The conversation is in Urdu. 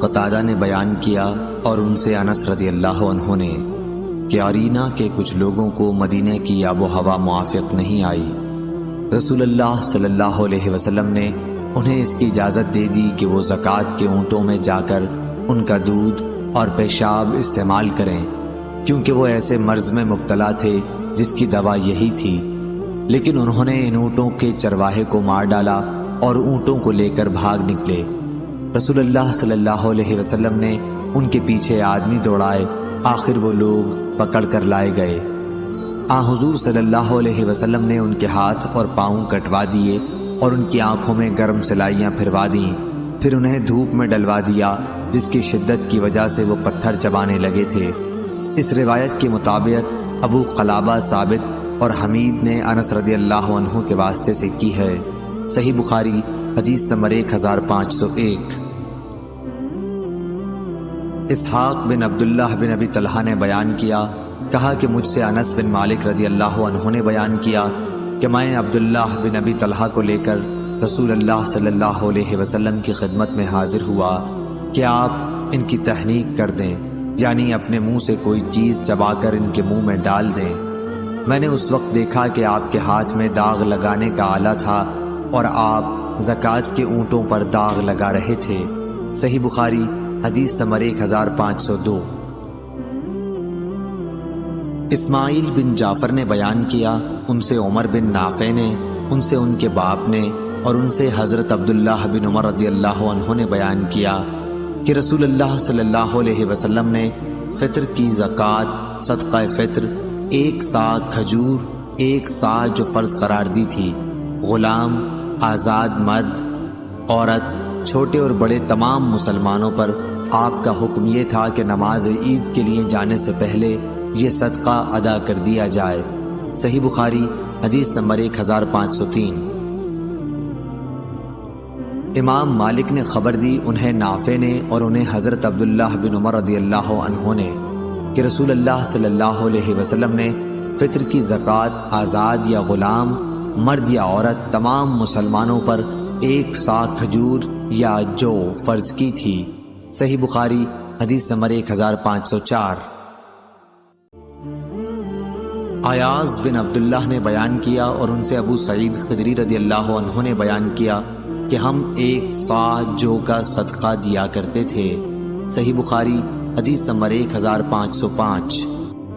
قتادہ نے بیان کیا اور ان سے انس رضی اللہ عنہ نے کہ عرینہ کے کچھ لوگوں کو مدینہ کی آب و ہوا موافق نہیں آئی۔ رسول اللہ صلی اللہ علیہ وسلم نے انہیں اس کی اجازت دے دی کہ وہ زکوٰۃ کے اونٹوں میں جا کر ان کا دودھ اور پیشاب استعمال کریں، کیونکہ وہ ایسے مرض میں مبتلا تھے جس کی دوا یہی تھی۔ لیکن انہوں نے ان اونٹوں کے چرواہے کو مار ڈالا اور اونٹوں کو لے کر بھاگ نکلے۔ رسول اللہ صلی اللہ علیہ وسلم نے ان کے پیچھے آدمی دوڑائے، آخر وہ لوگ پکڑ کر لائے گئے۔ حضور صلی اللہ علیہ وسلم نے ان کے ہاتھ اور پاؤں کٹوا دیے اور ان کی آنکھوں میں گرم سلائیاں پھروا دیں، پھر انہیں دھوپ میں ڈلوا دیا جس کی شدت کی وجہ سے وہ پتھر چبانے لگے تھے۔ اس روایت کے مطابق ابو قلابہ ثابت اور حمید نے انس رضی اللہ عنہ کے واسطے سے کی ہے۔ صحیح بخاری حدیث نمبر 1501۔ اسحاق بن عبداللہ بن ابی طلحہ نے بیان کیا، کہا کہ مجھ سے انس بن مالک رضی اللہ عنہ نے بیان کیا کہ میں عبداللہ بن ابی طلحہ کو لے کر رسول اللہ صلی اللہ علیہ وسلم کی خدمت میں حاضر ہوا کہ آپ ان کی تحنیک کر دیں، یعنی اپنے منہ سے کوئی چیز چبا کر ان کے منہ میں ڈال دیں۔ میں نے اس وقت دیکھا کہ آپ کے ہاتھ میں داغ لگانے کا آلہ تھا اور آپ زکوٰۃ کے اونٹوں پر داغ لگا رہے تھے۔ صحیح بخاری حدیث نمبر 1502۔ اسماعیل بن جعفر نے بیان کیا، ان سے عمر بن نافع نے، ان سے ان کے باپ نے اور ان سے حضرت عبداللہ بن عمر رضی اللہ عنہ نے بیان کیا کہ رسول اللہ صلی اللہ علیہ وسلم نے فطر کی زکوٰۃ صدقہ فطر 1 سا کھجور 1 سا جو فرض قرار دی تھی، غلام، آزاد مرد، عورت، چھوٹے اور بڑے تمام مسلمانوں پر آپ کا حکم یہ تھا کہ نماز عید کے لیے جانے سے پہلے یہ صدقہ ادا کر دیا جائے۔ صحیح بخاری حدیث نمبر 1503۔ امام مالک نے خبر دی انہیں نافع نے اور انہیں حضرت عبداللہ بن عمر رضی اللہ عنہ نے کہ رسول اللہ صلی اللہ علیہ وسلم نے فطر کی زکوٰۃ آزاد یا غلام، مرد یا عورت تمام مسلمانوں پر 1 سا کھجور یا جو فرض کی تھی۔ صحیح بخاری حدیث نمبر 1504۔ ایاز بن عبداللہ نے بیان کیا اور ان سے ابو سعید خدری رضی اللہ عنہ نے بیان کیا کہ ہم 1 سا جو کا صدقہ دیا کرتے تھے۔ صحیح بخاری حدیث نمبر 1505۔